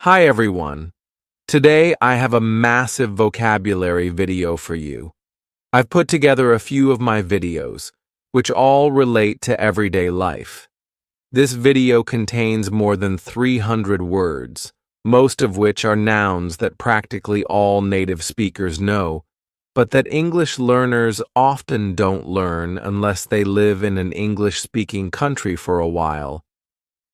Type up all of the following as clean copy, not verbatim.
Hi everyone. Today I have a massive vocabulary video for you. I've put together a few of my videos, which all relate to everyday life. This video contains more than 300 words, most of which are nouns that practically all native speakers know, but that English learners often don't learn unless they live in an English-speaking country for a while.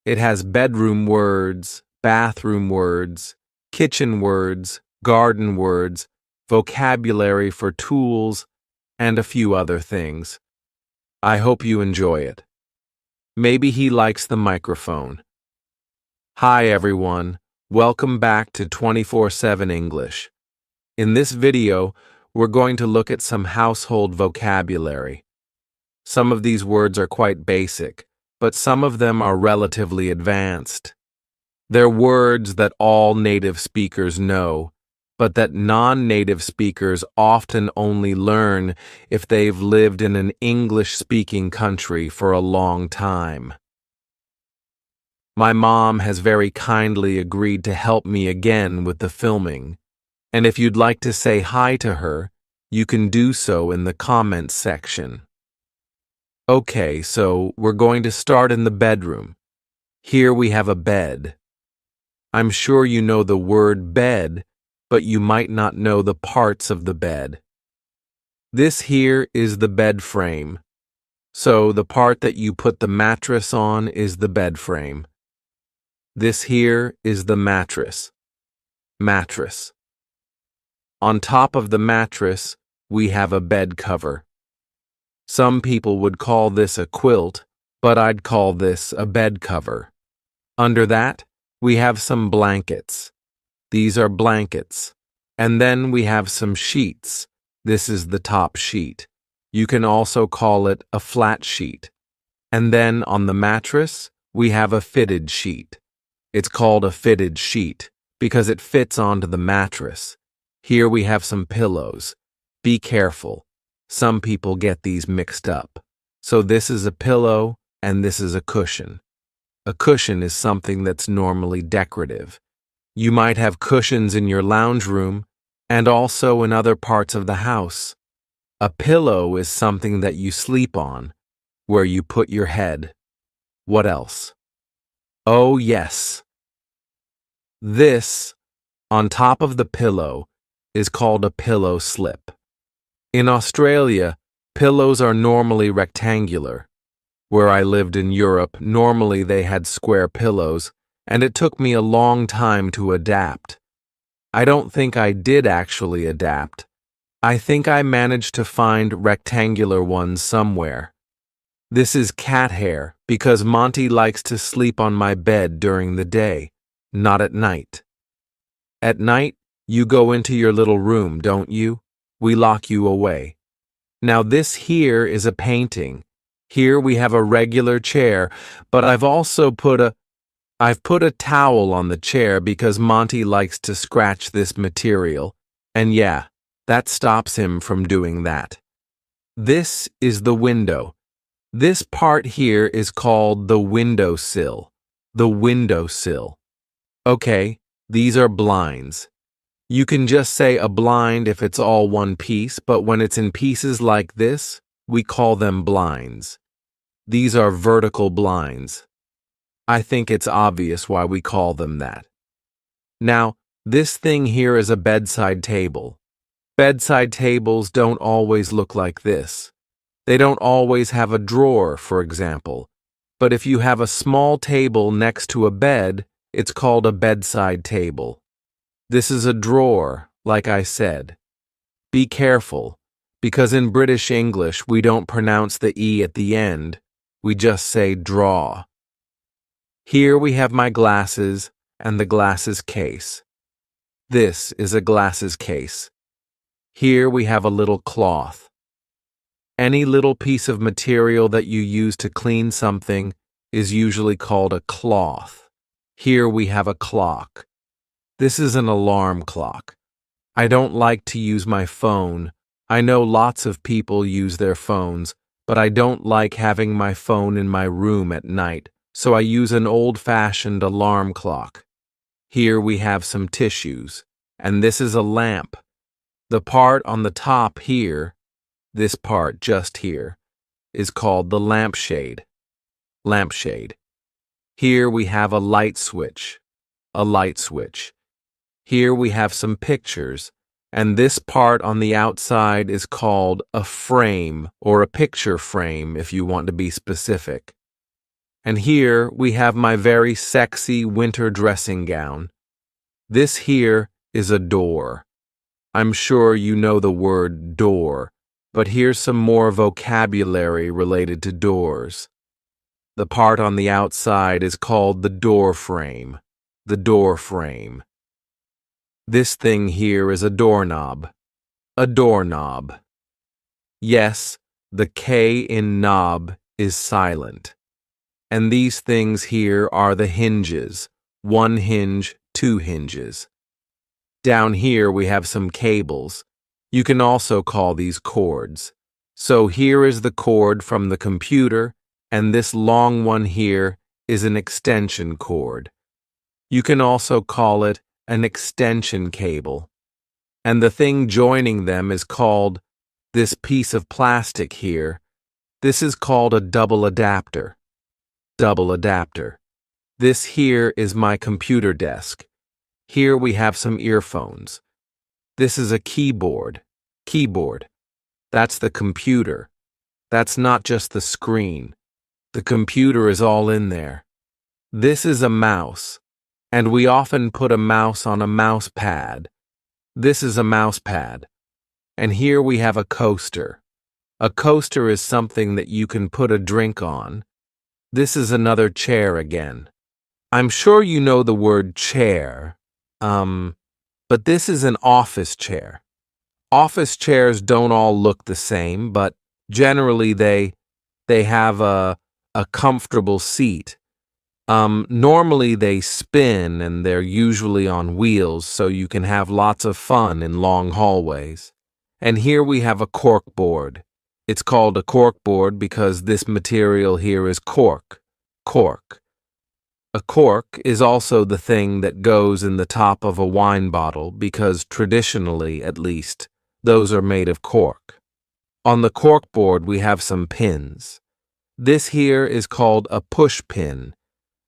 It has bedroom words, bathroom words, kitchen words, garden words, vocabulary for tools, and a few other things. I hope you enjoy it. Maybe he likes the microphone. Hi everyone, welcome back to 24/7 English. In this video, we're going to look at some household vocabulary. Some of these words are quite basic, but some of them are relatively advanced. They're words that all native speakers know, but that non-native speakers often only learn if they've lived in an English-speaking country for a long time. My mom has very kindly agreed to help me again with the filming, and if you'd like to say hi to her, you can do so in the comments section. Okay, so we're going to start in the bedroom. Here we have a bed. I'm sure you know the word bed, but you might not know the parts of the bed. This here is the bed frame. So the part that you put the mattress on is the bed frame. This here is the mattress. Mattress. On top of the mattress, we have a bed cover. Some people would call this a quilt, but I'd call this a bed cover. Under that, we have some blankets. These are blankets. And then we have some sheets. This is the top sheet. You can also call it a flat sheet. And then on the mattress, we have a fitted sheet. It's called a fitted sheet because it fits onto the mattress. Here we have some pillows. Be careful. Some people get these mixed up. So this is a pillow and this is a cushion. A cushion is something that's normally decorative. You might have cushions in your lounge room and also in other parts of the house. A pillow is something that you sleep on, where you put your head. What else? Oh, yes. This, on top of the pillow, is called a pillow slip. In Australia, pillows are normally rectangular. Where I lived in Europe, normally they had square pillows, and it took me a long time to adapt. I don't think I did actually adapt. I think I managed to find rectangular ones somewhere. This is cat hair because Monty likes to sleep on my bed during the day, not at night. At night, you go into your little room, don't you? We lock you away. Now this here is a painting. Here we have a regular chair, but I've put a towel on the chair because Monty likes to scratch this material, and yeah, that stops him from doing that. This is the window. This part here is called the windowsill. The windowsill. Okay, these are blinds. You can just say a blind if it's all one piece, but when it's in pieces like this, we call them blinds. These are vertical blinds. I think it's obvious why we call them that. Now, this thing here is a bedside table. Bedside tables don't always look like this. They don't always have a drawer, for example. But if you have a small table next to a bed, it's called a bedside table. This is a drawer, like I said. Be careful, because in British English we don't pronounce the E at the end. We just say draw. Here we have my glasses and the glasses case. This is a glasses case. Here we have a little cloth. Any little piece of material that you use to clean something is usually called a cloth. Here we have a clock. This is an alarm clock. I don't like to use my phone. I know lots of people use their phones, but I don't like having my phone in my room at night, so I use an old-fashioned alarm clock. Here we have some tissues, and this is a lamp. The part on the top here, this part just here, is called the lampshade. Lampshade. Here we have a light switch. A light switch. Here we have some pictures, and this part on the outside is called a frame, or a picture frame if you want to be specific. And here we have my very sexy winter dressing gown. This here is a door. I'm sure you know the word door, but here's some more vocabulary related to doors. The part on the outside is called the door frame. The door frame. This thing here is a doorknob. A doorknob. Yes, the K in knob is silent. And these things here are the hinges. 1 hinge, 2 hinges. Down here we have some cables. You can also call these cords. So here is the cord from the computer, and this long one here is an extension cord. You can also call it an extension cable. And the thing joining them is called, this piece of plastic here, this is called a double adapter. Double adapter. This here is my computer desk. Here we have some earphones. This is a keyboard. Keyboard. That's the computer. That's not just the screen. The computer is all in there. This is a mouse, and we often put a mouse on a mouse pad. This is a mouse pad. And here we have a coaster. A coaster is something that you can put a drink on. This is another chair again. I'm sure you know the word chair, but this is an office chair. Office chairs don't all look the same, but generally they have a comfortable seat. Normally they spin and they're usually on wheels, so you can have lots of fun in long hallways. And here we have a corkboard. It's called a corkboard because this material here is cork. Cork. A cork is also the thing that goes in the top of a wine bottle because traditionally, at least, those are made of cork. On the corkboard we have some pins. This here is called a push pin.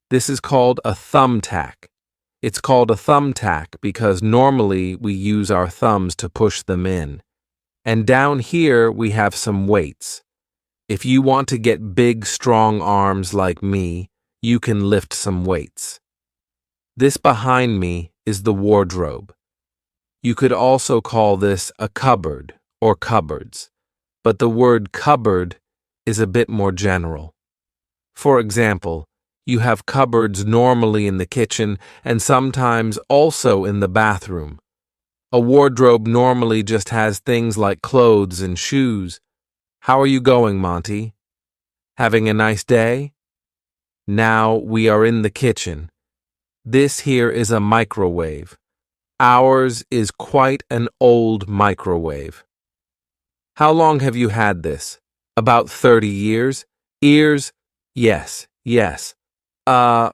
This is called a thumbtack. It's called a thumbtack because normally we use our thumbs to push them in. And down here we have some weights. If you want to get big, strong arms like me, you can lift some weights. This behind me is the wardrobe. You could also call this a cupboard or cupboards, but the word cupboard is a bit more general. For example, you have cupboards normally in the kitchen and sometimes also in the bathroom. A wardrobe normally just has things like clothes and shoes. How are you going, Monty? Having a nice day? Now we are in the kitchen. This here is a microwave. Ours is quite an old microwave. How long have you had this? About 30 years? Ears? Yes, yes. Oh,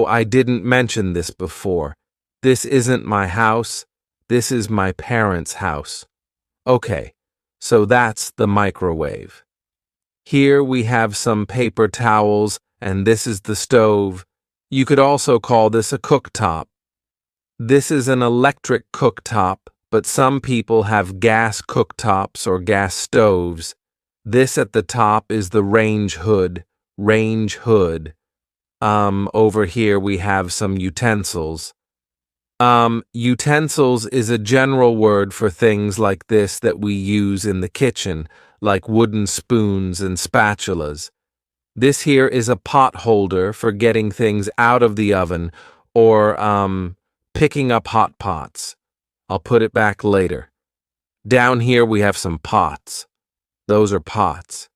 I didn't mention this before. This isn't my house. This is my parents' house. Okay, so that's the microwave. Here we have some paper towels, and this is the stove. You could also call this a cooktop. This is an electric cooktop, but some people have gas cooktops or gas stoves. This at the top is the range hood. Range hood. Over here we have some utensils. Utensils is a general word for things like this that we use in the kitchen, like wooden spoons and spatulas. This here is a pot holder for getting things out of the oven or, picking up hot pots. I'll put it back later. Down here we have some pots. Those are pots.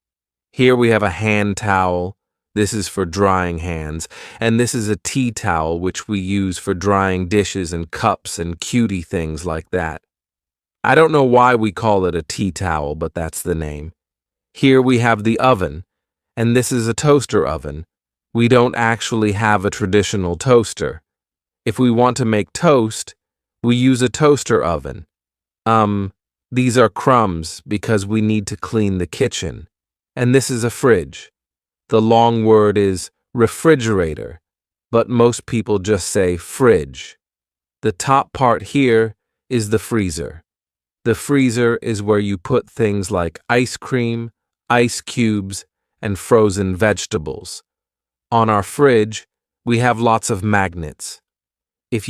Here we have a hand towel. This is for drying hands. And this is a tea towel, which we use for drying dishes and cups and cutie things like that. I don't know why we call it a tea towel, but that's the name. Here we have the oven, and this is a toaster oven. We don't actually have a traditional toaster. If we want to make toast, we use a toaster oven. These are crumbs because we need to clean the kitchen. And this is a fridge. The long word is refrigerator, but most people just say fridge. The top part here is the freezer. The freezer is where you put things like ice cream, ice cubes, and frozen vegetables. On our fridge, we have lots of magnets. If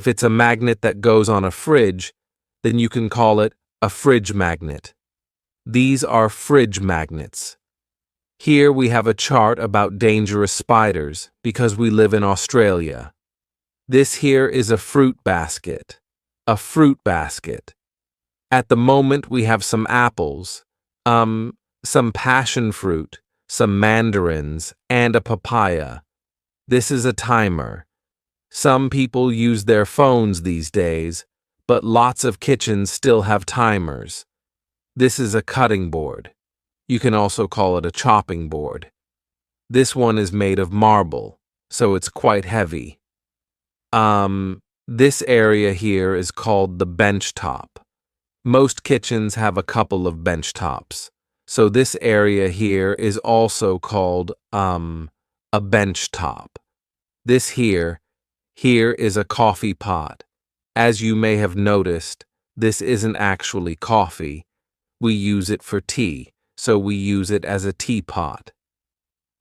it's a magnet that goes on a fridge, then you can call it a fridge magnet. These are fridge magnets. Here we have a chart about dangerous spiders because we live in Australia. This here is a fruit basket. A fruit basket. At the moment we have some apples, some passion fruit, some mandarins, and a papaya. This is a timer. Some people use their phones these days, but lots of kitchens still have timers. This is a cutting board. You can also call it a chopping board. This one is made of marble, so it's quite heavy. This area here is called the bench top. Most kitchens have a couple of bench tops, so this area here is also called, a bench top. This here is a coffee pot. As you may have noticed, this isn't actually coffee. We use it for tea, so we use it as a teapot.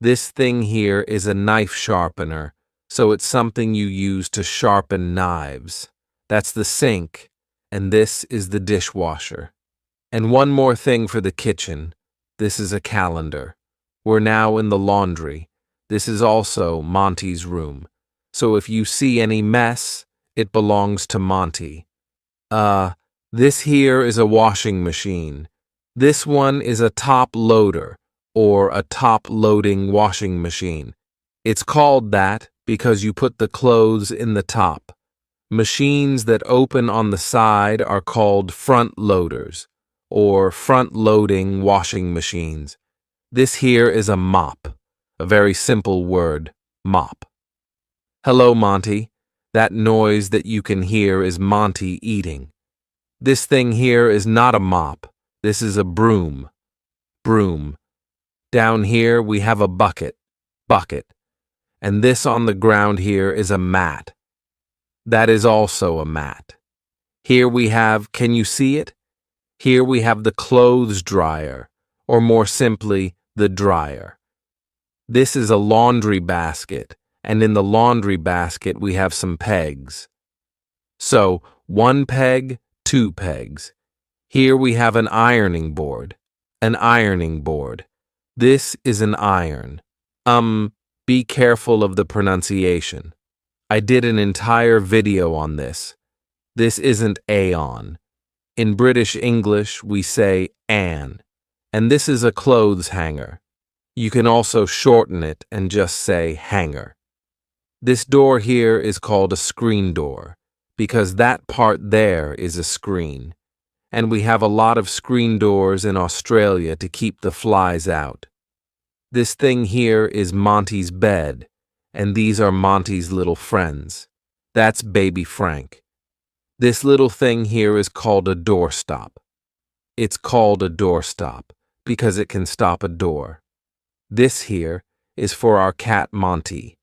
This thing here is a knife sharpener, so it's something you use to sharpen knives. That's the sink, and this is the dishwasher. And one more thing for the kitchen. This is a calendar. We're now in the laundry. This is also Monty's room. So if you see any mess, it belongs to Monty. This here is a washing machine. This one is a top loader, or a top-loading washing machine. It's called that because you put the clothes in the top. Machines that open on the side are called front loaders, or front-loading washing machines. This here is a mop, a very simple word, mop. Hello, Monty. That noise that you can hear is Monty eating. This thing here is not a mop. This is a broom. Broom. Down here we have a bucket. Bucket. And this on the ground here is a mat. That is also a mat. Here we have, can you see it? Here we have the clothes dryer, or more simply, the dryer. This is a laundry basket, and in the laundry basket we have some pegs. So, 1 peg, 2 pegs. Here we have an ironing board. An ironing board. This is an iron. Be careful of the pronunciation. I did an entire video on this. This isn't aeon. In British English, we say an. And this is a clothes hanger. You can also shorten it and just say hanger. This door here is called a screen door, because that part there is a screen. And we have a lot of screen doors in Australia to keep the flies out. This thing here is Monty's bed, and these are Monty's little friends. That's baby Frank. This little thing here is called a doorstop. It's called a doorstop because it can stop a door. This here is for our cat Monty.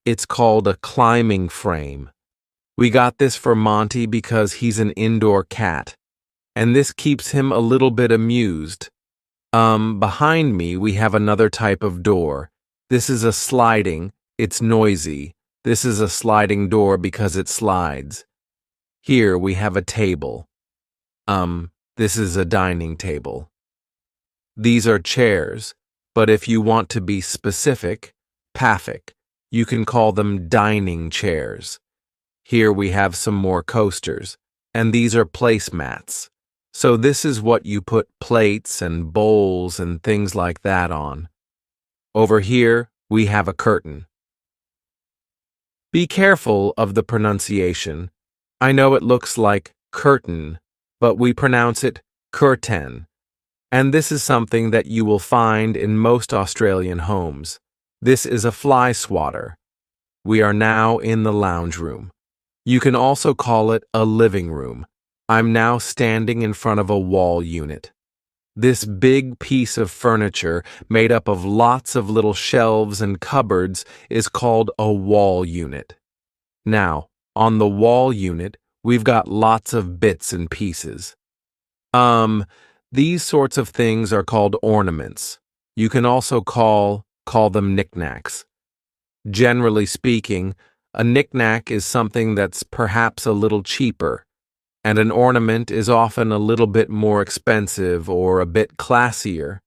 It's called a climbing frame. We got this for Monty because he's an indoor cat, and this keeps him a little bit amused. Behind me we have another type of door. This is a sliding, it's noisy. This is a sliding door because it slides. Here we have a table. This is a dining table. These are chairs, but if you want to be specific, you can call them dining chairs. Here we have some more coasters, and these are placemats. So this is what you put plates and bowls and things like that on. Over here, we have a curtain. Be careful of the pronunciation. I know it looks like curtain, but we pronounce it curtain. And this is something that you will find in most Australian homes. This is a fly swatter. We are now in the lounge room. You can also call it a living room. I'm now standing in front of a wall unit. This big piece of furniture, made up of lots of little shelves and cupboards, is called a wall unit. Now, on the wall unit, we've got lots of bits and pieces. These sorts of things are called ornaments. You can also call them knickknacks. Generally speaking, a knickknack is something that's perhaps a little cheaper, and an ornament is often a little bit more expensive or a bit classier.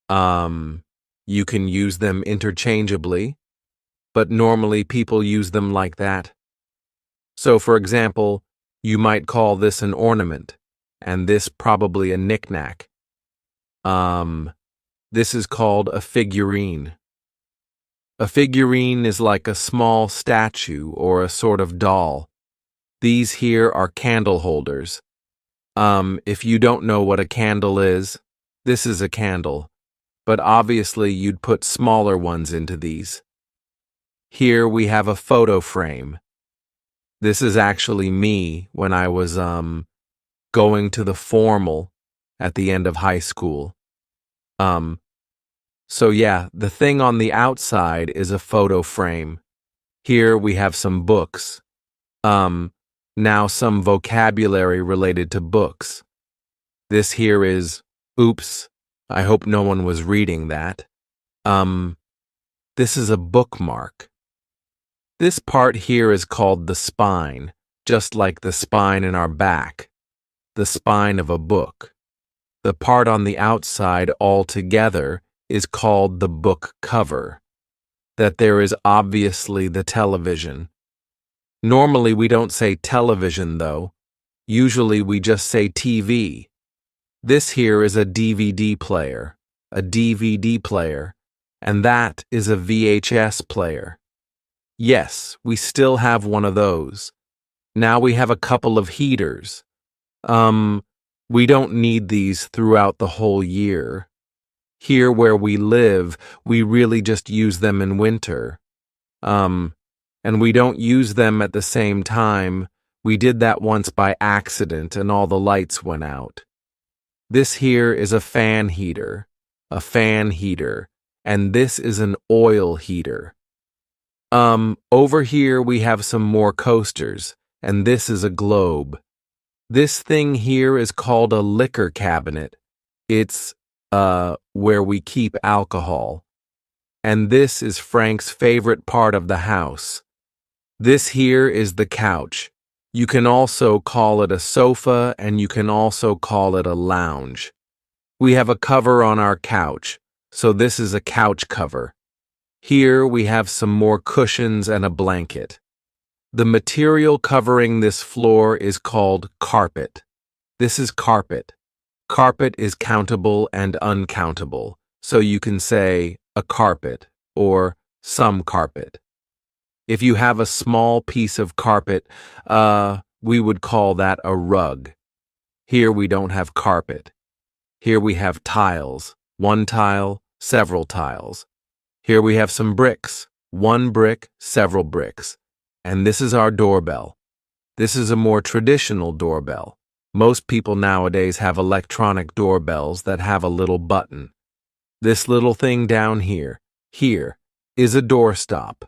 You can use them interchangeably, but normally people use them like that. So, for example, you might call this an ornament, and this probably a knickknack. This is called a figurine. A figurine is like a small statue or a sort of doll. These here are candle holders. If you don't know what a candle is, this is a candle, but obviously you'd put smaller ones into these. Here we have a photo frame. This is actually me when I was, going to the formal at the end of high school. So yeah, the thing on the outside is a photo frame. Here we have some books. Now some vocabulary related to books. This here is, oops, I hope no one was reading that. This is a bookmark. This part here is called the spine, just like the spine in our back. The spine of a book. The part on the outside altogether is called the book cover. That there is obviously the television. Normally we don't say television though. Usually we just say TV. This here is a DVD player, and that is a VHS player. Yes, we still have one of those. Now we have a couple of heaters. We don't need these throughout the whole year. Here where we live, we really just use them in winter. And we don't use them at the same time. We did that once by accident and all the lights went out. This here is a fan heater, and this is an oil heater. Over here we have some more coasters, and this is a globe. This thing here is called a liquor cabinet. It's, where we keep alcohol. And this is Frank's favorite part of the house. This here is the couch. You can also call it a sofa, and you can also call it a lounge. We have a cover on our couch, so this is a couch cover. Here we have some more cushions and a blanket. The material covering this floor is called carpet. This is carpet. Carpet is countable and uncountable, so you can say a carpet or some carpet. If you have a small piece of carpet, we would call that a rug. Here we don't have carpet. Here we have tiles, one tile, several tiles. Here we have some bricks, one brick, several bricks. And this is our doorbell. This is a more traditional doorbell. Most people nowadays have electronic doorbells that have a little button. This little thing down here is a doorstop.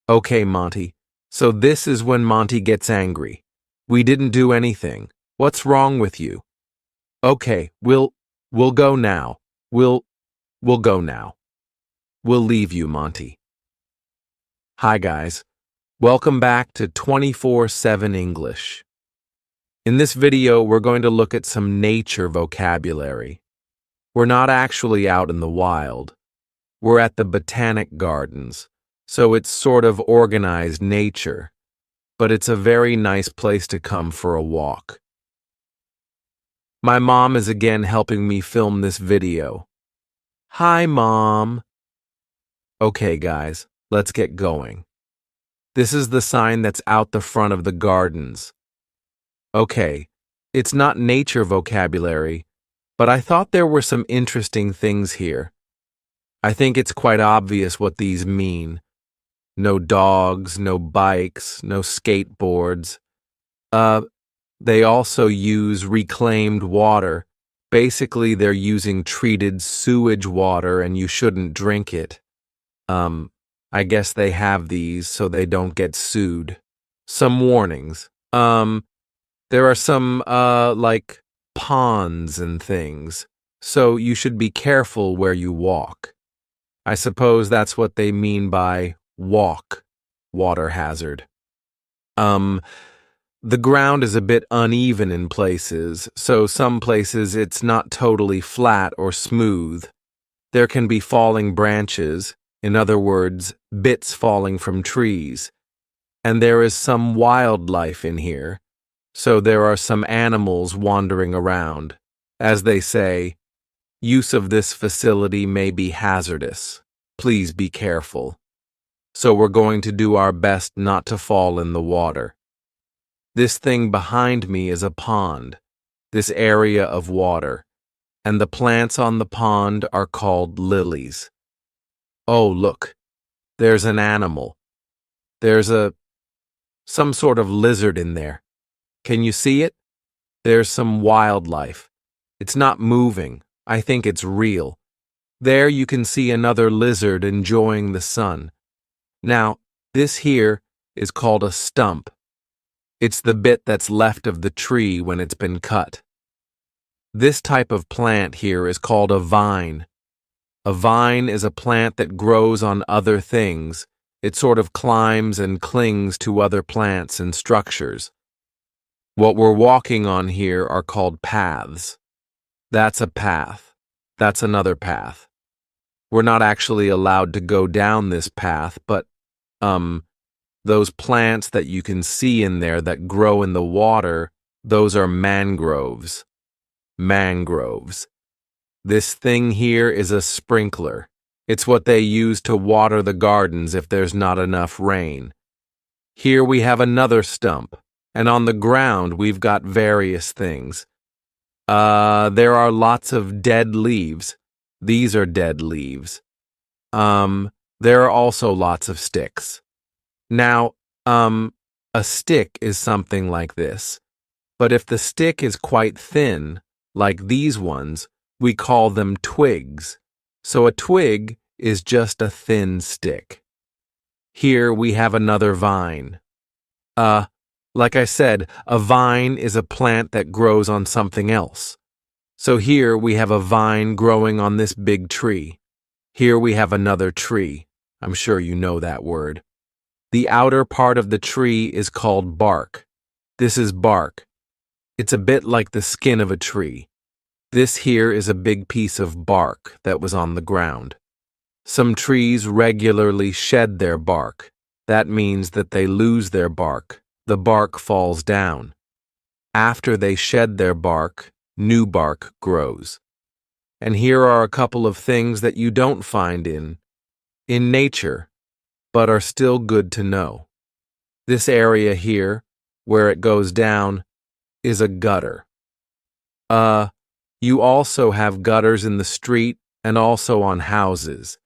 Okay, Monty, so this is when Monty gets angry. We didn't do anything. What's wrong with you? Okay, we'll go now. We'll go now. We'll leave you, Monty. Hi, guys. Welcome back to 24/7 English. In this video, we're going to look at some nature vocabulary. We're not actually out in the wild. We're at the Botanic Gardens, so it's sort of organized nature, but it's a very nice place to come for a walk. My mom is again helping me film this video. Hi, Mom. Okay, guys, let's get going. This is the sign that's out the front of the gardens. Okay, it's not nature vocabulary, but I thought there were some interesting things here. I think it's quite obvious what these mean. No dogs, no bikes, no skateboards. Uh, they also use reclaimed water. Basically, they're using treated sewage water and you shouldn't drink it. I guess they have these so they don't get sued. Some warnings. There are some, like ponds and things, so you should be careful where you walk. I suppose that's what they mean by walk, water hazard. The ground is a bit uneven in places, so some places it's not totally flat or smooth. There can be falling branches, in other words, bits falling from trees. And there is some wildlife in here, so there are some animals wandering around. As they say, use of this facility may be hazardous. Please be careful. So we're going to do our best not to fall in the water. This thing behind me is a pond, this area of water, and the plants on the pond are called lilies. Oh, look, there's an animal. There's some sort of lizard in there. Can you see it? There's some wildlife. It's not moving. I think it's real. There you can see another lizard enjoying the sun. Now, this here is called a stump. It's the bit that's left of the tree when it's been cut. This type of plant here is called a vine. A vine is a plant that grows on other things. It sort of climbs and clings to other plants and structures. What we're walking on here are called paths. That's a path. That's another path. We're not actually allowed to go down this path, but, those plants that you can see in there that grow in the water, those are mangroves. Mangroves. This thing here is a sprinkler. It's what they use to water the gardens if there's not enough rain. Here we have another stump, and on the ground we've got various things. There are lots of dead leaves. These are dead leaves. There are also lots of sticks. Now, a stick is something like this, but if the stick is quite thin, like these ones, we call them twigs. So a twig is just a thin stick. Here we have another vine. Like I said, a vine is a plant that grows on something else. So here we have a vine growing on this big tree. Here we have another tree. I'm sure you know that word. The outer part of the tree is called bark. This is bark. It's a bit like the skin of a tree. This here is a big piece of bark that was on the ground. Some trees regularly shed their bark. That means that they lose their bark. The bark falls down. After they shed their bark, new bark grows. And here are a couple of things that you don't find in nature, but are still good to know. This area here, where it goes down, is a gutter. You also have gutters in the street and also on houses.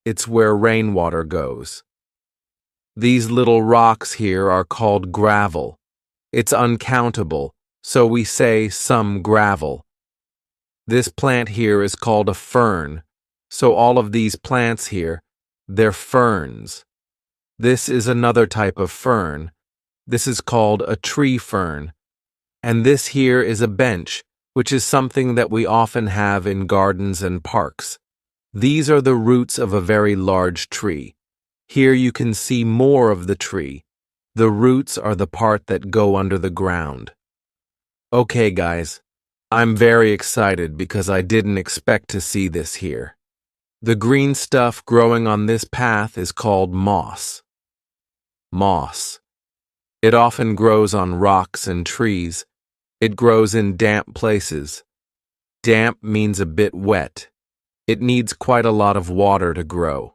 It's where rainwater goes. These little rocks here are called gravel. It's uncountable, so we say some gravel. This plant here is called a fern, so all of these plants here, they're ferns. This is another type of fern. This is called a tree fern. And this here is a bench, which is something that we often have in gardens and parks. These are the roots of a very large tree. Here you can see more of the tree. The roots are the part that go under the ground. Okay, guys, I'm very excited because I didn't expect to see this here. The green stuff growing on this path is called moss. Moss. It often grows on rocks and trees. It grows in damp places. Damp means a bit wet. It needs quite a lot of water to grow.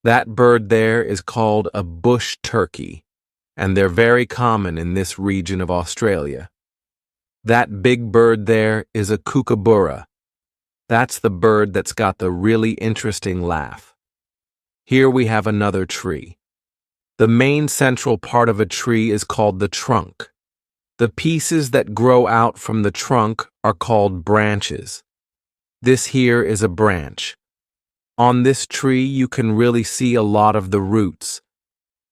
That bird there is called a bush turkey, and they're very common in this region of Australia. That big bird there is a kookaburra. That's the bird that's got the really interesting laugh. Here we have another tree. The main central part of a tree is called the trunk. The pieces that grow out from the trunk are called branches. This here is a branch. On this tree, you can really see a lot of the roots.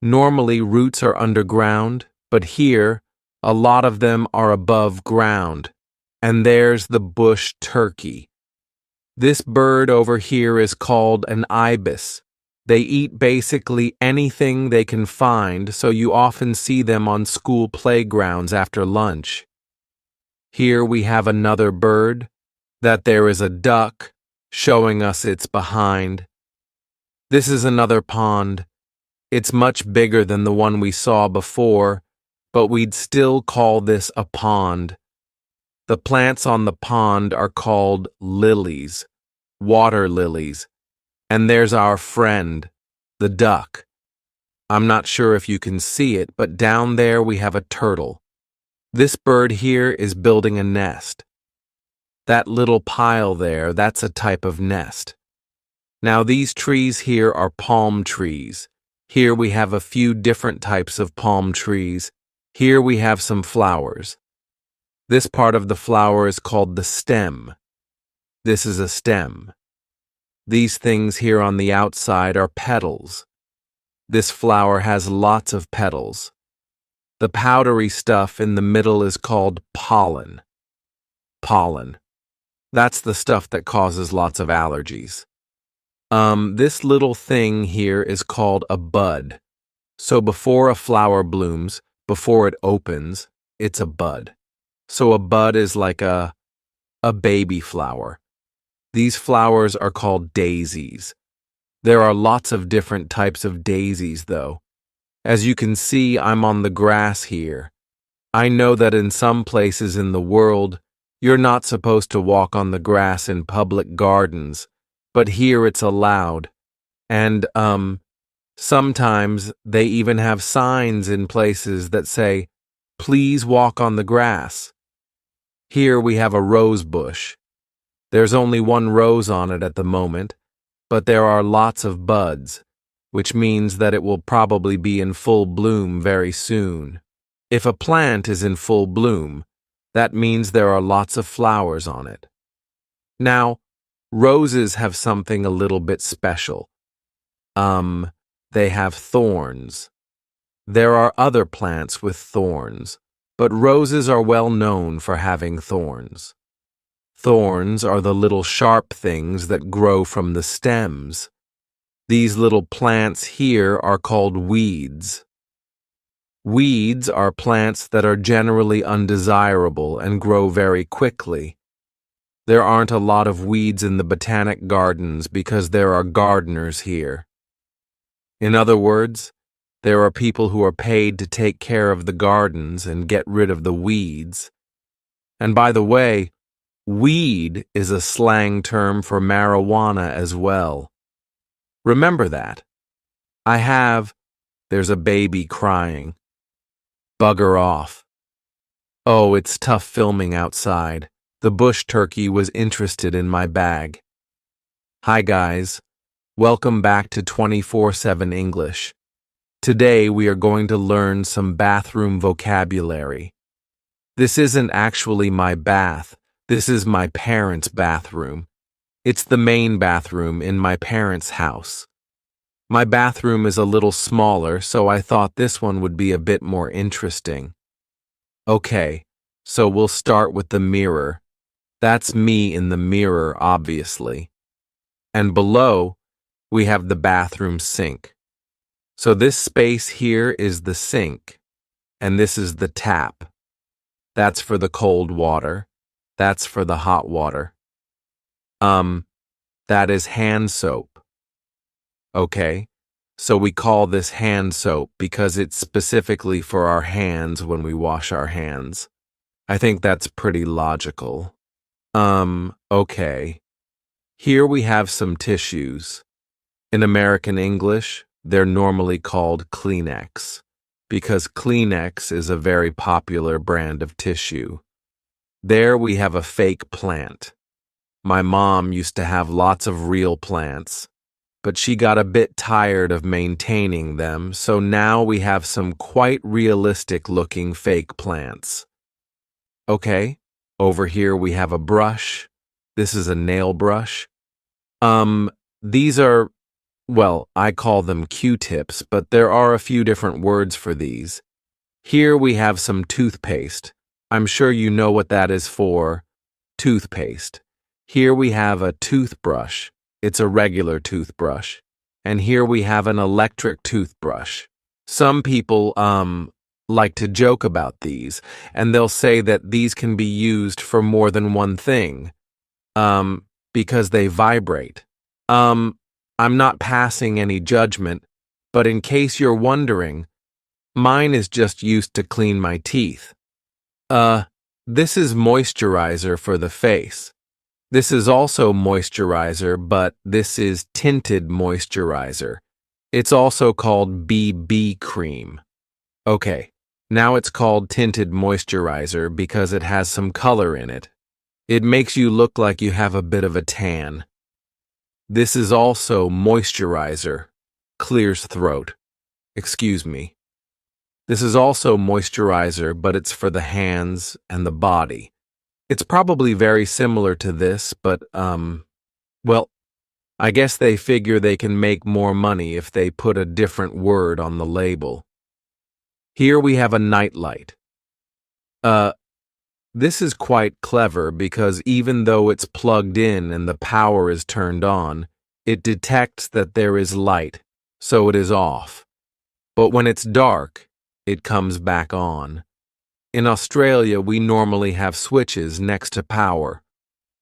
Normally, roots are underground, but here, a lot of them are above ground. And there's the bush turkey. This bird over here is called an ibis. They eat basically anything they can find, so you often see them on school playgrounds after lunch. Here we have another bird, that there is a duck, showing us its behind. This is another pond. It's much bigger than the one we saw before, but we'd still call this a pond. The plants on the pond are called lilies, water lilies. And there's our friend, the duck. I'm not sure if you can see it, but down there we have a turtle. This bird here is building a nest. That little pile there, that's a type of nest. Now these trees here are palm trees. Here we have a few different types of palm trees. Here we have some flowers. This part of the flower is called the stem. This is a stem. These things here on the outside are petals. This flower has lots of petals. The powdery stuff in the middle is called pollen. Pollen. That's the stuff that causes lots of allergies. This little thing here is called a bud. So before a flower blooms, before it opens, it's a bud. So a bud is like a baby flower. These flowers are called daisies. There are lots of different types of daisies, though. As you can see, I'm on the grass here. I know that in some places in the world, you're not supposed to walk on the grass in public gardens, but here it's allowed. And, sometimes they even have signs in places that say, "Please walk on the grass." Here we have a rose bush. There's only one rose on it at the moment, but there are lots of buds, which means that it will probably be in full bloom very soon. If a plant is in full bloom, that means there are lots of flowers on it. Now, roses have something a little bit special. They have thorns. There are other plants with thorns, but roses are well known for having thorns. Thorns are the little sharp things that grow from the stems. These little plants here are called weeds. Weeds are plants that are generally undesirable and grow very quickly. There aren't a lot of weeds in the botanic gardens because there are gardeners here. In other words, there are people who are paid to take care of the gardens and get rid of the weeds. And by the way, weed is a slang term for marijuana as well. Remember that. There's a baby crying. Bugger off. Oh, it's tough filming outside. The bush turkey was interested in my bag. Hi guys. Welcome back to 24/7 English. Today we are going to learn some bathroom vocabulary. This isn't actually my bath. This is my parents' bathroom. It's the main bathroom in my parents' house. My bathroom is a little smaller, so I thought this one would be a bit more interesting. Okay, so we'll start with the mirror. That's me in the mirror, obviously. And below, we have the bathroom sink. So this space here is the sink, and this is the tap. That's for the cold water. That's for the hot water. That is hand soap. Okay, so we call this hand soap because it's specifically for our hands when we wash our hands. I think that's pretty logical. Okay. Here we have some tissues. In American English, they're normally called Kleenex, because Kleenex is a very popular brand of tissue. There we have a fake plant. My mom used to have lots of real plants. but she got a bit tired of maintaining them, so now we have some quite realistic-looking fake plants. Okay, over here we have a brush. This is a nail brush. These are, well, I call them Q-tips, but there are a few different words for these. Here we have some toothpaste. I'm sure you know what that is for. Toothpaste. Here we have a toothbrush. It's a regular toothbrush. And here we have an electric toothbrush. Some people, like to joke about these, and they'll say that these can be used for more than one thing, because they vibrate. I'm not passing any judgment, but in case you're wondering, mine is just used to clean my teeth. This is moisturizer for the face. This is also moisturizer, but this is tinted moisturizer. It's also called BB cream. Okay, now it's called tinted moisturizer because it has some color in it. It makes you look like you have a bit of a tan. This is also moisturizer. Clears throat. Excuse me. This is also moisturizer, but it's for the hands and the body. It's probably very similar to this, but, well, I guess they figure they can make more money if they put a different word on the label. Here we have a nightlight. This is quite clever because even though it's plugged in and the power is turned on, it detects that there is light, so it is off. But when it's dark, it comes back on. In Australia, we normally have switches next to power,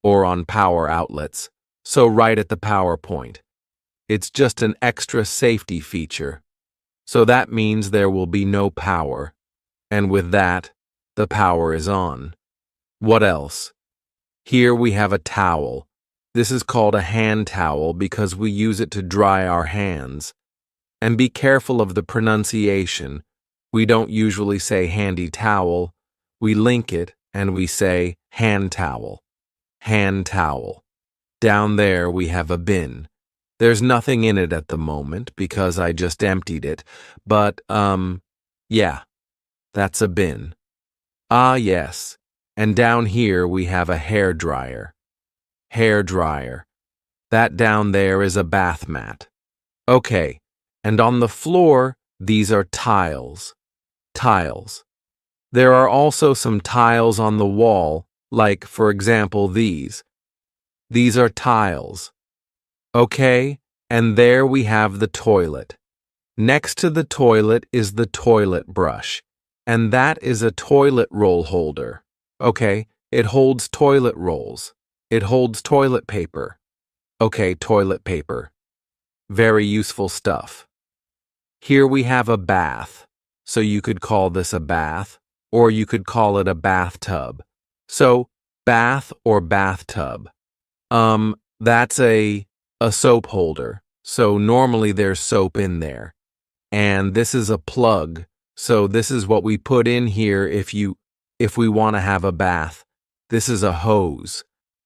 or on power outlets, so right at the power point. It's just an extra safety feature. So that means there will be no power, and with that, the power is on. What else? Here we have a towel. This is called a hand towel because we use it to dry our hands. And be careful of the pronunciation. We don't usually say handy towel. We link it and we say hand towel. Hand towel. Down there we have a bin. There's nothing in it at the moment because I just emptied it, but, yeah, that's a bin. Ah, yes, and down here we have a hair dryer. Hair dryer. That down there is a bath mat. Okay, and on the floor, these are tiles. Tiles. There are also some tiles on the wall, like, for example, these. These are tiles. Okay, and there we have the toilet. Next to the toilet is the toilet brush, and that is a toilet roll holder. Okay, it holds toilet rolls. It holds toilet paper. Okay, toilet paper. Very useful stuff. Here we have a bath, so you could call this a bath, or you could call it a bathtub. So, bath or bathtub. That's a soap holder, so normally there's soap in there. And this is a plug, so this is what we put in here if we want to have a bath. This is a hose.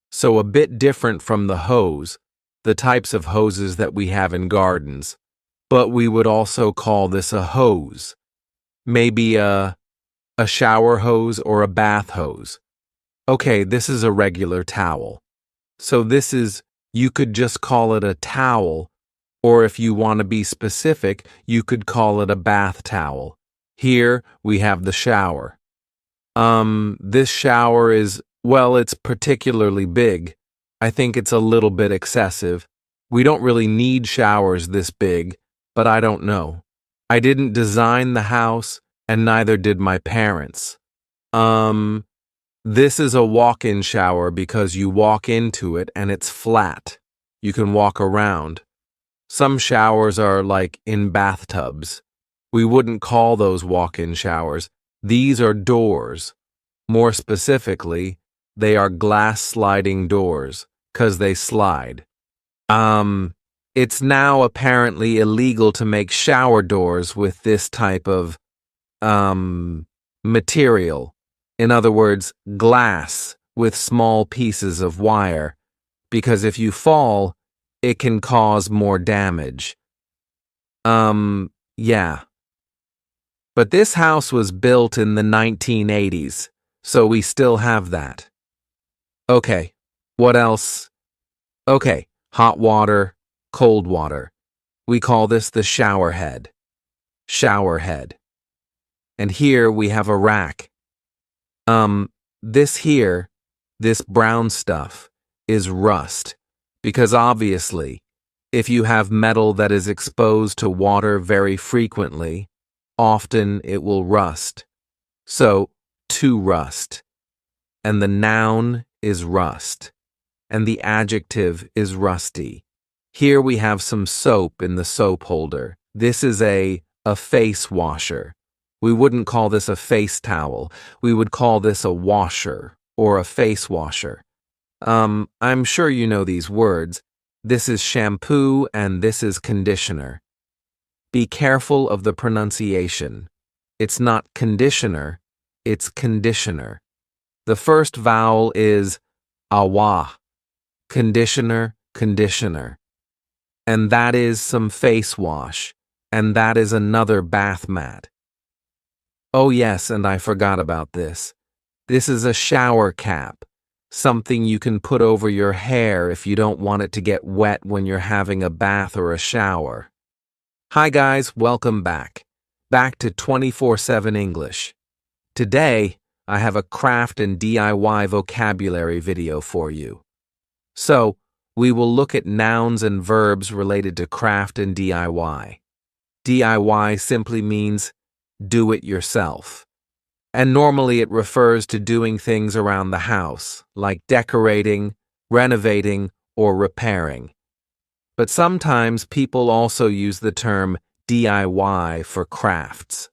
So a bit different from the hose, the types of hoses that we have in gardens. But we would also call this a hose. Maybe a shower hose or a bath hose. Okay, this is a regular towel. So this is, you could just call it a towel, or if you want to be specific, you could call it a bath towel. Here we have the shower. This shower is, well, it's particularly big. I think it's a little bit excessive. We don't really need showers this big, but I don't know. I didn't design the house, and neither did my parents. This is a walk-in shower because you walk into it and it's flat. You can walk around. Some showers are like in bathtubs. We wouldn't call those walk-in showers. These are doors. More specifically, they are glass sliding doors, 'cause they slide. It's now apparently illegal to make shower doors with this type of, material. In other words, glass with small pieces of wire, because if you fall, it can cause more damage. Yeah. But this house was built in the 1980s, so we still have that. Okay, what else? Okay, hot water, cold water. We call this the shower head. Shower head. And here we have a rack. This here, this brown stuff, is rust. Because obviously, if you have metal that is exposed to water very frequently, often it will rust. So, to rust. And the noun is rust. And the adjective is rusty. Here we have some soap in the soap holder. This is a face washer. We wouldn't call this a face towel. We would call this a washer or a face washer. I'm sure you know these words. This is shampoo and this is conditioner. Be careful of the pronunciation. It's not conditioner, it's conditioner. The first vowel is awa. Conditioner, conditioner. And that is some face wash. And that is another bath mat. Oh yes, and I forgot about this. This is a shower cap. Something you can put over your hair if you don't want it to get wet when you're having a bath or a shower. Hi guys, welcome back. Back to 24/7 English. Today, I have a craft and DIY vocabulary video for you. So, we will look at nouns and verbs related to craft and DIY. DIY simply means do it yourself. And normally it refers to doing things around the house, like decorating, renovating, or repairing. But sometimes people also use the term DIY for crafts.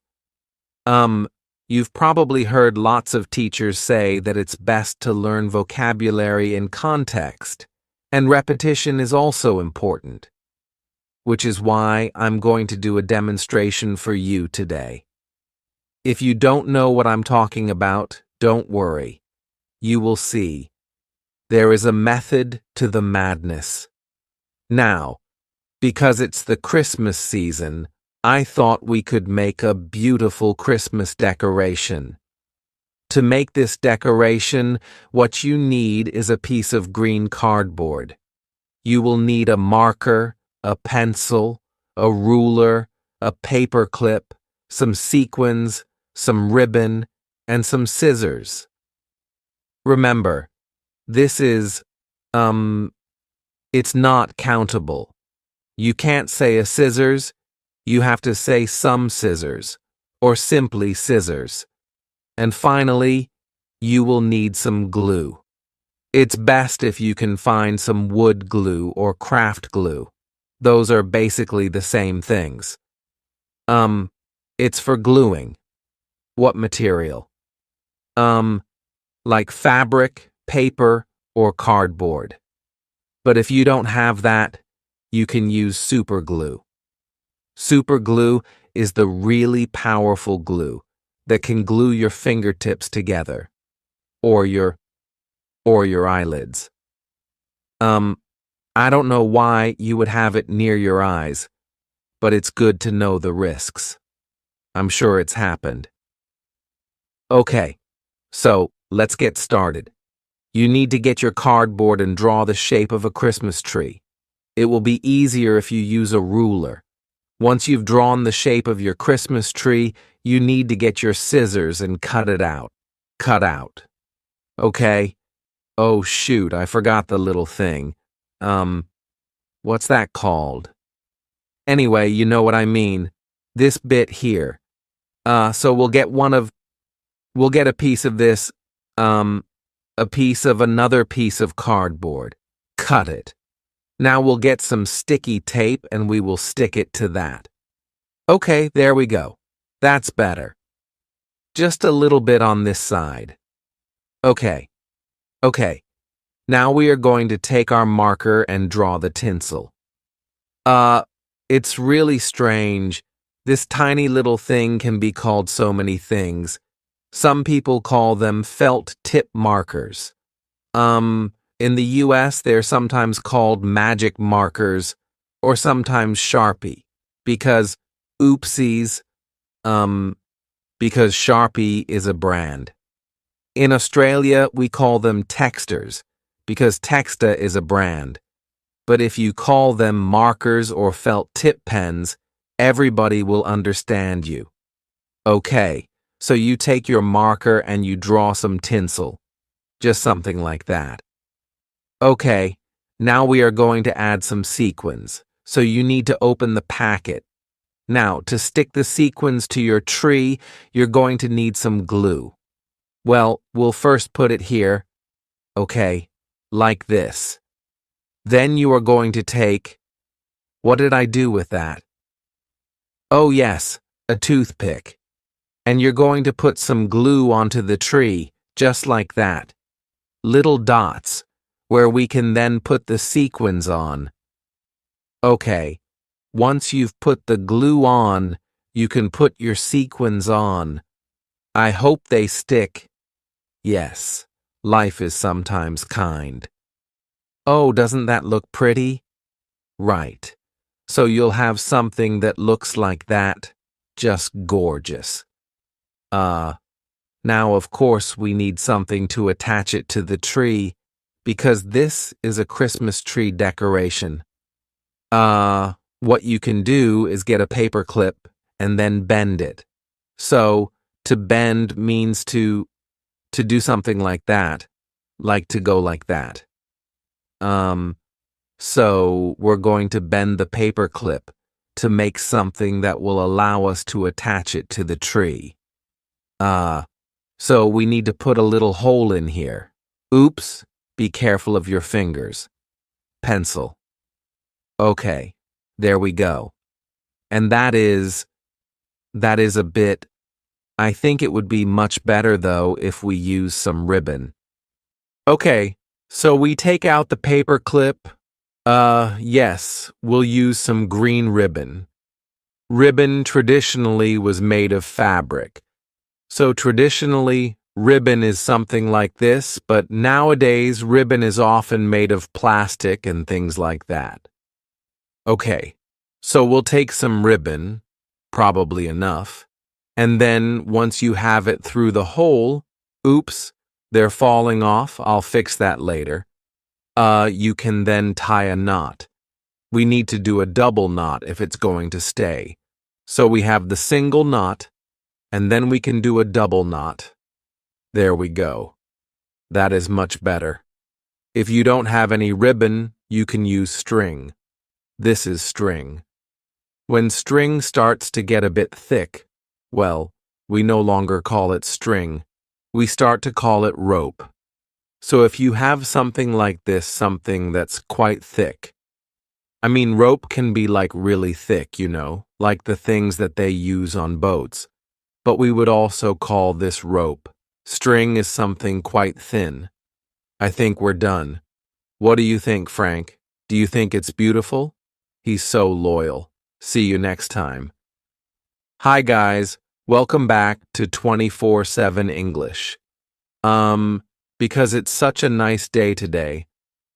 You've probably heard lots of teachers say that it's best to learn vocabulary in context, and repetition is also important. Which is why I'm going to do a demonstration for you today. If you don't know what I'm talking about, don't worry. You will see. There is a method to the madness. Now, because it's the Christmas season, I thought we could make a beautiful Christmas decoration. To make this decoration, what you need is a piece of green cardboard. You will need a marker, a pencil, a ruler, a paper clip, some sequins, some ribbon, and some scissors. Remember, this is, it's not countable. You can't say a scissors, you have to say some scissors, or simply scissors. And finally, you will need some glue. It's best if you can find some wood glue or craft glue. Those are basically the same things. It's for gluing. What material? Like fabric, paper, or cardboard. But if you don't have that, you can use super glue. Super glue is the really powerful glue that can glue your fingertips together, or your eyelids. I don't know why you would have it near your eyes, but it's good to know the risks. I'm sure it's happened. Okay, so let's get started. You need to get your cardboard and draw the shape of a Christmas tree. It will be easier if you use a ruler. Once you've drawn the shape of your Christmas tree, you need to get your scissors and cut it out. Cut out. Okay? Oh shoot, I forgot the little thing. What's that called? Anyway, you know what I mean. This bit here. So we'll get a piece of this, a piece of another piece of cardboard. Cut it. Now we'll get some sticky tape and we will stick it to that. Okay, there we go. That's better. Just a little bit on this side. Okay. Now we are going to take our marker and draw the tinsel. It's really strange. This tiny little thing can be called so many things. Some people call them felt tip markers. In the US, they're sometimes called magic markers or sometimes Sharpie because, oopsies, because Sharpie is a brand. In Australia, we call them Texters because Texta is a brand. But if you call them markers or felt tip pens, everybody will understand you. Okay, so you take your marker and you draw some tinsel. Just something like that. Okay, now we are going to add some sequins, so you need to open the packet. Now, to stick the sequins to your tree, you're going to need some glue. Well, we'll first put it here. Okay, like this. Then you are going to take... What did I do with that? Oh yes, a toothpick. And you're going to put some glue onto the tree, just like that. Little dots, where we can then put the sequins on. Okay, once you've put the glue on, you can put your sequins on. I hope they stick. Yes, life is sometimes kind. Oh, doesn't that look pretty? Right. So you'll have something that looks like that. Just gorgeous. Now of course we need something to attach it to the tree, because this is a Christmas tree decoration. What you can do is get a paper clip and then bend it. So, to bend means to do something like that, like to go like that. So we're going to bend the paper clip to make something that will allow us to attach it to the tree. So we need to put a little hole in here. Oops, be careful of your fingers. Pencil. Okay, there we go. And that is a bit... I think it would be much better, though, if we use some ribbon. Okay, so we take out the paper clip. Yes, we'll use some green ribbon. Ribbon traditionally was made of fabric. So traditionally, ribbon is something like this, but nowadays ribbon is often made of plastic and things like that. Okay, so we'll take some ribbon, probably enough, and then once you have it through the hole, oops, they're falling off, I'll fix that later. You can then tie a knot. We need to do a double knot if it's going to stay. So we have the single knot, and then we can do a double knot. There we go. That is much better. If you don't have any ribbon, you can use string. This is string. When string starts to get a bit thick, well, we no longer call it string. We start to call it rope. So if you have something like this, something that's quite thick, I mean, rope can be like really thick, you know, like the things that they use on boats. But we would also call this rope. String is something quite thin. I think we're done. What do you think, Frank? Do you think it's beautiful? He's so loyal. See you next time. Hi guys, welcome back to 24/7 English. Because it's such a nice day today,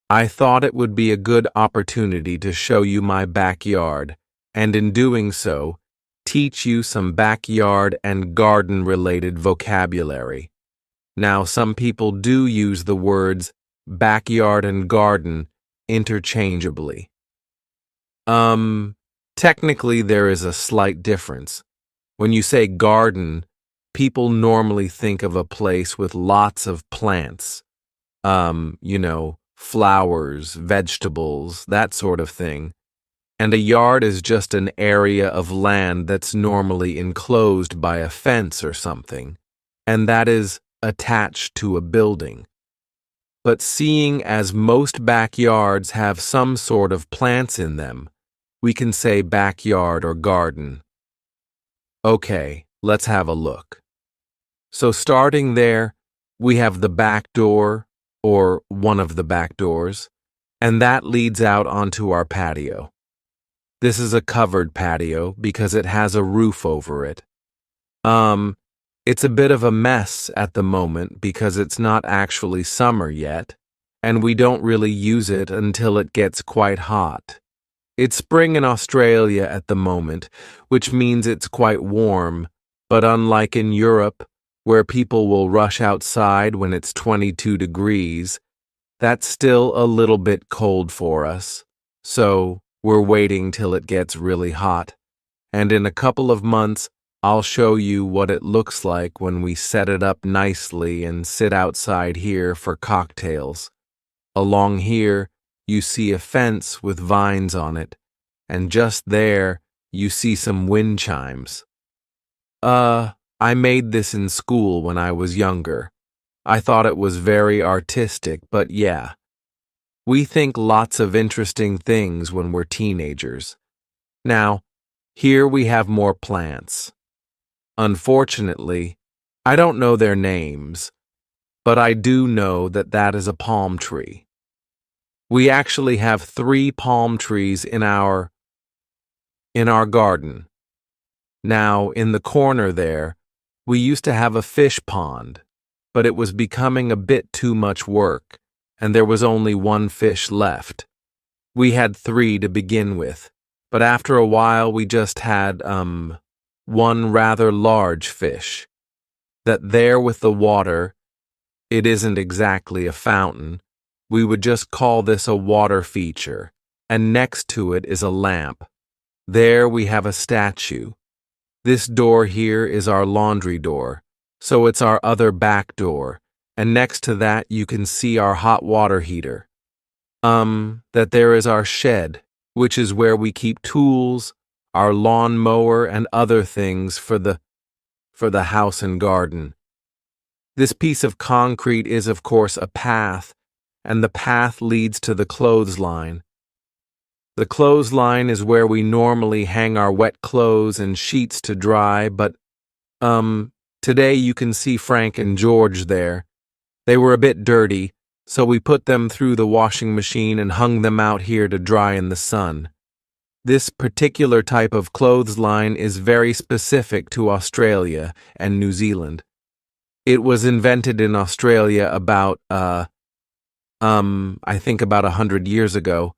I thought it would be a good opportunity to show you my backyard, and in doing so, teach you some backyard and garden-related vocabulary. Now, some people do use the words backyard and garden interchangeably. Technically, there is a slight difference. When you say garden, people normally think of a place with lots of plants. You know, flowers, vegetables, that sort of thing. And a yard is just an area of land that's normally enclosed by a fence or something, and that is attached to a building. But seeing as most backyards have some sort of plants in them, we can say backyard or garden. Okay, let's have a look. So starting there, we have the back door, or one of the back doors, and that leads out onto our patio. This is a covered patio because it has a roof over it. It's a bit of a mess at the moment because it's not actually summer yet, and we don't really use it until it gets quite hot. It's spring in Australia at the moment, which means it's quite warm, but unlike in Europe, where people will rush outside when it's 22 degrees, that's still a little bit cold for us. So we're waiting till it gets really hot. And in a couple of months, I'll show you what it looks like when we set it up nicely and sit outside here for cocktails. Along here, you see a fence with vines on it, and just there, you see some wind chimes. I made this in school when I was younger. I thought it was very artistic, but yeah. We think lots of interesting things when we're teenagers. Now, here we have more plants. Unfortunately, I don't know their names, but I do know that that is a palm tree. We actually have 3 palm trees in our garden. Now, in the corner there, we used to have a fish pond, but it was becoming a bit too much work, and there was only 1 fish left. We had 3 to begin with, but after a while we just had, 1 rather large fish. That there with the water, it isn't exactly a fountain. We would just call this a water feature, and next to it is a lamp. There we have a statue. This door here is our laundry door, so it's our other back door, and next to that you can see our hot water heater. That there is our shed, which is where we keep tools, our lawn mower, and other things for the house and garden. This piece of concrete is, of course, a path, and the path leads to the clothesline. The clothesline is where we normally hang our wet clothes and sheets to dry, but, today you can see Frank and George there. They were a bit dirty, so we put them through the washing machine and hung them out here to dry in the sun. This particular type of clothesline is very specific to Australia and New Zealand. It was invented in Australia about, I think about 100 years ago,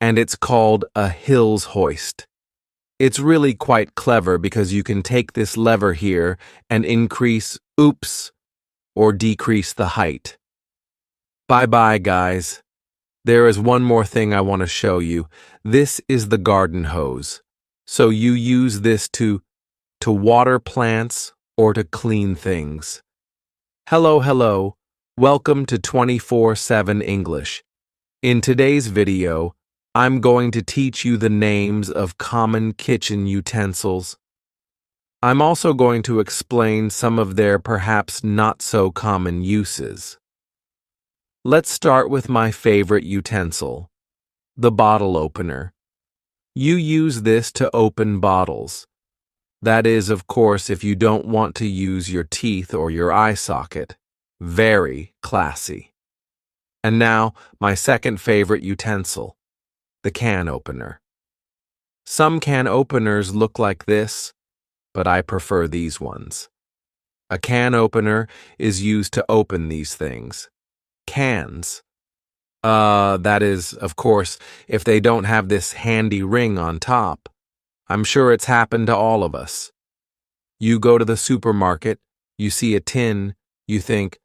and it's called a Hills hoist. It's really quite clever because you can take this lever here and increase, or decrease the height. Bye-bye, guys. There is one more thing I want to show you. This is the garden hose. So you use this to water plants or to clean things. Hello. Welcome to 24/7 English. In today's video, I'm going to teach you the names of common kitchen utensils. I'm also going to explain some of their perhaps not so common uses. Let's start with my favorite utensil, the bottle opener. You use this to open bottles. That is, of course, if you don't want to use your teeth or your eye socket. Very classy. And now, my second favorite utensil, the can opener. Some can openers look like this, but I prefer these ones. A can opener is used to open these things. Cans. That is, of course, if they don't have this handy ring on top. I'm sure it's happened to all of us. You go to the supermarket, you see a tin, you think,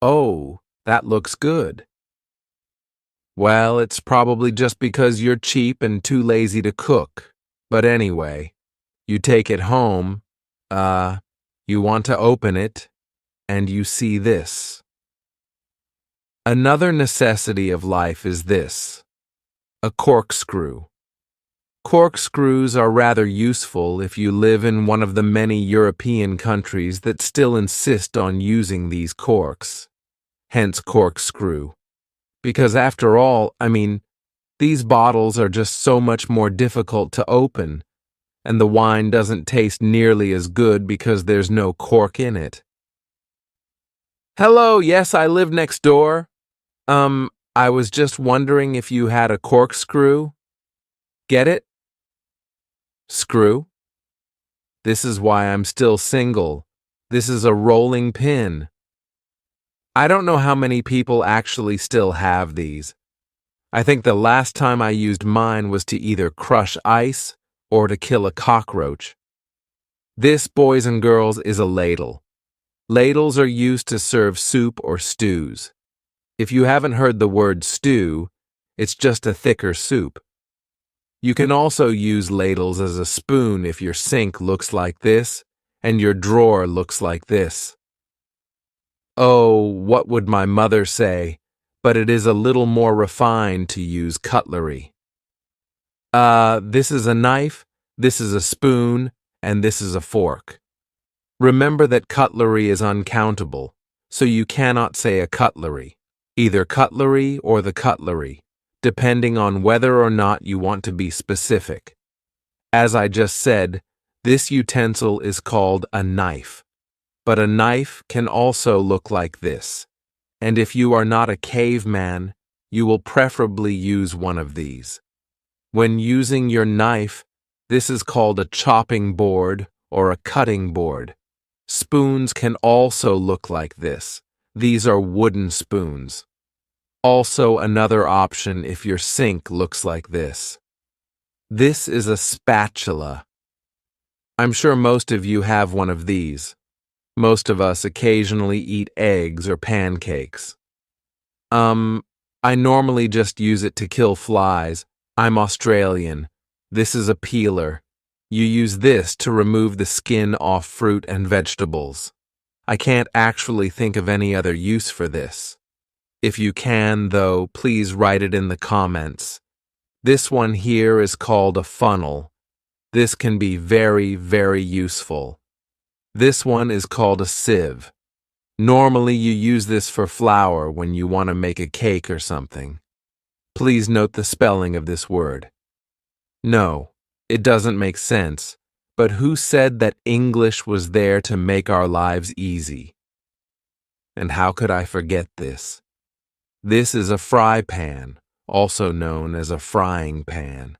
oh, that looks good. Well, it's probably just because you're cheap and too lazy to cook. But anyway, you take it home, you want to open it, and you see this. Another necessity of life is this, a corkscrew. Corkscrews are rather useful if you live in one of the many European countries that still insist on using these corks. Hence corkscrew. Because after all, these bottles are just so much more difficult to open, and the wine doesn't taste nearly as good because there's no cork in it. Hello, yes, I live next door. I was just wondering if you had a corkscrew. Get it? Screw? This is why I'm still single. This is a rolling pin. I don't know how many people actually still have these. I think the last time I used mine was to either crush ice or to kill a cockroach. This, boys and girls, is a ladle. Ladles are used to serve soup or stews. If you haven't heard the word stew, it's just a thicker soup. You can also use ladles as a spoon if your sink looks like this and your drawer looks like this. Oh, what would my mother say? But it is a little more refined to use cutlery. This is a knife, this is a spoon, and this is a fork. Remember that cutlery is uncountable, so you cannot say a cutlery, either cutlery or the cutlery, depending on whether or not you want to be specific. As I just said, this utensil is called a knife, but a knife can also look like this, and if you are not a caveman, you will preferably use one of these. When using your knife, this is called a chopping board or a cutting board. Spoons can also look like this. These are wooden spoons. Also another option if your sink looks like this. This is a spatula. I'm sure most of you have one of these. Most of us occasionally eat eggs or pancakes. I normally just use it to kill flies. I'm Australian. This is a peeler. You use this to remove the skin off fruit and vegetables. I can't actually think of any other use for this. If you can, though, please write it in the comments. This one here is called a funnel. This can be very, very useful. This one is called a sieve. Normally you use this for flour when you want to make a cake or something. Please note the spelling of this word. No, it doesn't make sense, but who said that English was there to make our lives easy? And how could I forget this? This is a fry pan, also known as a frying pan.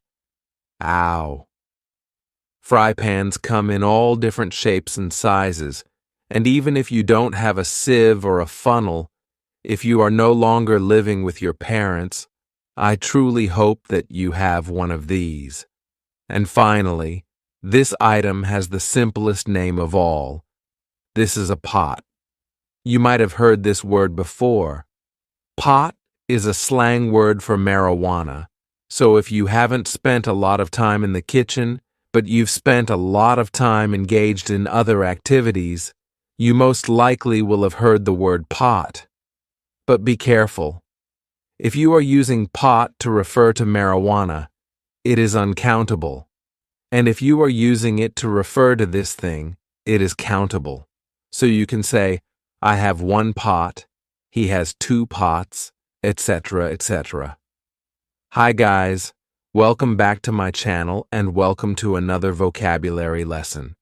Ow. Fry pans come in all different shapes and sizes, and even if you don't have a sieve or a funnel, if you are no longer living with your parents, I truly hope that you have one of these. And finally, this item has the simplest name of all. This is a pot. You might have heard this word before. Pot is a slang word for marijuana, so if you haven't spent a lot of time in the kitchen, but you've spent a lot of time engaged in other activities, you most likely will have heard the word pot. But be careful. If you are using pot to refer to marijuana, it is uncountable. And if you are using it to refer to this thing, it is countable. So you can say, I have one pot, he has two pots, etc., etc. Hi guys, welcome back to my channel and welcome to another vocabulary lesson.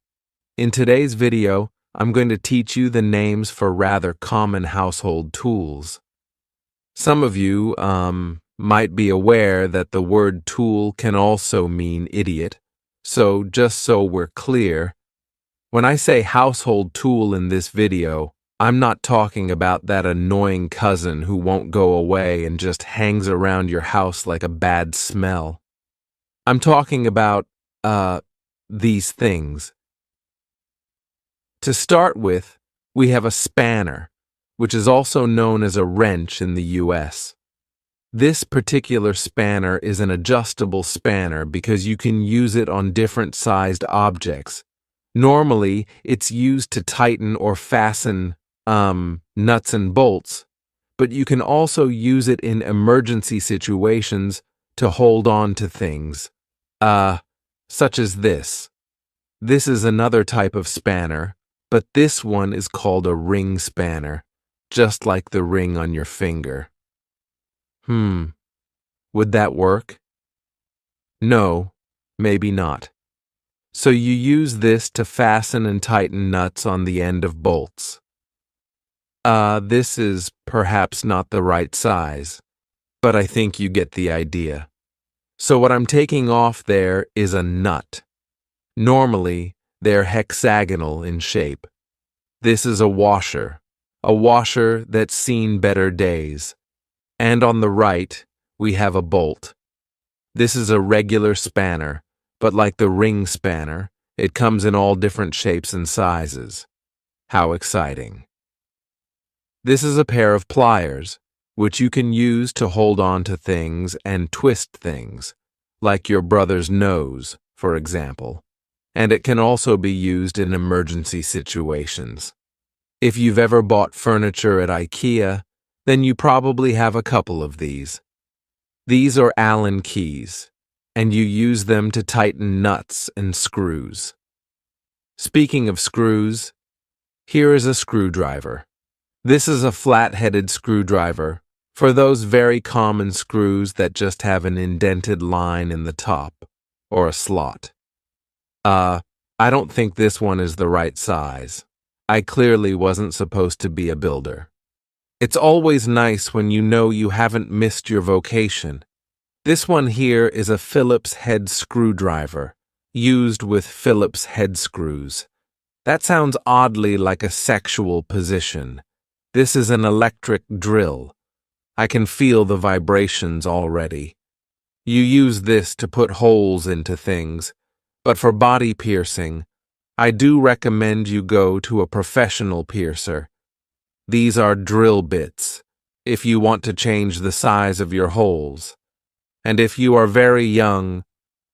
In today's video, I'm going to teach you the names for rather common household tools. Some of you, might be aware that the word tool can also mean idiot, so just so we're clear, when I say household tool in this video, I'm not talking about that annoying cousin who won't go away and just hangs around your house like a bad smell. I'm talking about, these things. To start with, we have a spanner, which is also known as a wrench in the US. This particular spanner is an adjustable spanner because you can use it on different sized objects. Normally, it's used to tighten or fasten, nuts and bolts, but you can also use it in emergency situations to hold on to things, such as this. This is another type of spanner, but this one is called a ring spanner, just like the ring on your finger. Would that work? No, maybe not. So you use this to fasten and tighten nuts on the end of bolts. This is perhaps not the right size, but I think you get the idea. So what I'm taking off there is a nut. Normally, they're hexagonal in shape. This is a washer. a washer that's seen better days. And on the right, we have a bolt. This is a regular spanner, but like the ring spanner, it comes in all different shapes and sizes. How exciting. This is a pair of pliers, which you can use to hold on to things and twist things, like your brother's nose, for example. And it can also be used in emergency situations. If you've ever bought furniture at IKEA, then you probably have a couple of these. These are Allen keys, and you use them to tighten nuts and screws. Speaking of screws, here is a screwdriver. This is a flat-headed screwdriver for those very common screws that just have an indented line in the top, or a slot. I don't think this one is the right size. I clearly wasn't supposed to be a builder. It's always nice when you know you haven't missed your vocation. This one here is a Phillips head screwdriver, used with Phillips head screws. That sounds oddly like a sexual position. This is an electric drill. I can feel the vibrations already. You use this to put holes into things, but for body piercing, I do recommend you go to a professional piercer. These are drill bits, if you want to change the size of your holes. And if you are very young,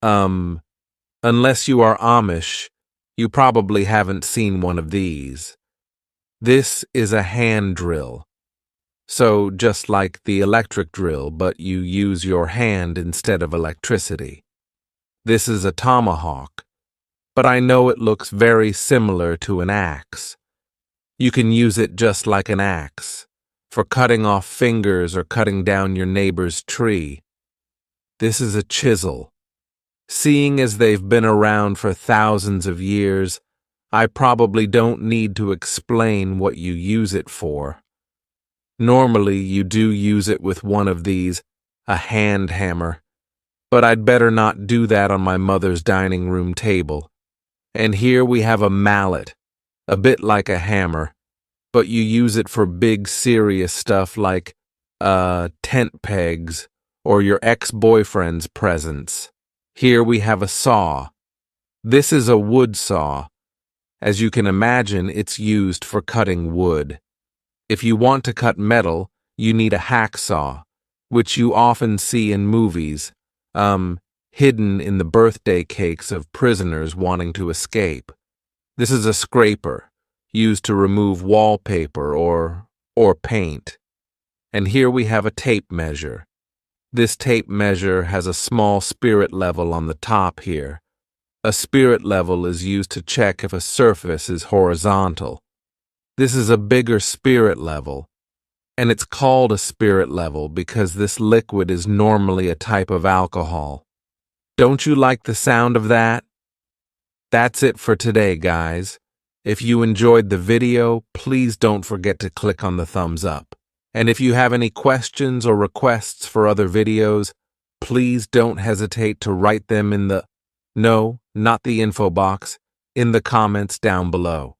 unless you are Amish, you probably haven't seen one of these. This is a hand drill. So just like the electric drill, but you use your hand instead of electricity. This is a tomahawk, but I know it looks very similar to an axe. You can use it just like an axe, for cutting off fingers or cutting down your neighbor's tree. This is a chisel. Seeing as they've been around for thousands of years, I probably don't need to explain what you use it for. Normally, you do use it with one of these, a hand hammer, but I'd better not do that on my mother's dining room table. And here we have a mallet, a bit like a hammer, but you use it for big serious stuff like, tent pegs or your ex-boyfriend's presents. Here we have a saw. This is a wood saw. As you can imagine, it's used for cutting wood. If you want to cut metal, you need a hacksaw, which you often see in movies, hidden in the birthday cakes of prisoners wanting to escape. This is a scraper, used to remove wallpaper or paint. And here we have a tape measure. This tape measure has a small spirit level on the top here. A spirit level is used to check if a surface is horizontal. This is a bigger spirit level, and it's called a spirit level because this liquid is normally a type of alcohol. Don't you like the sound of that? That's it for today, guys. If you enjoyed the video, please don't forget to click on the thumbs up. And if you have any questions or requests for other videos, please don't hesitate to write them in the, no, not the info box, in the comments down below.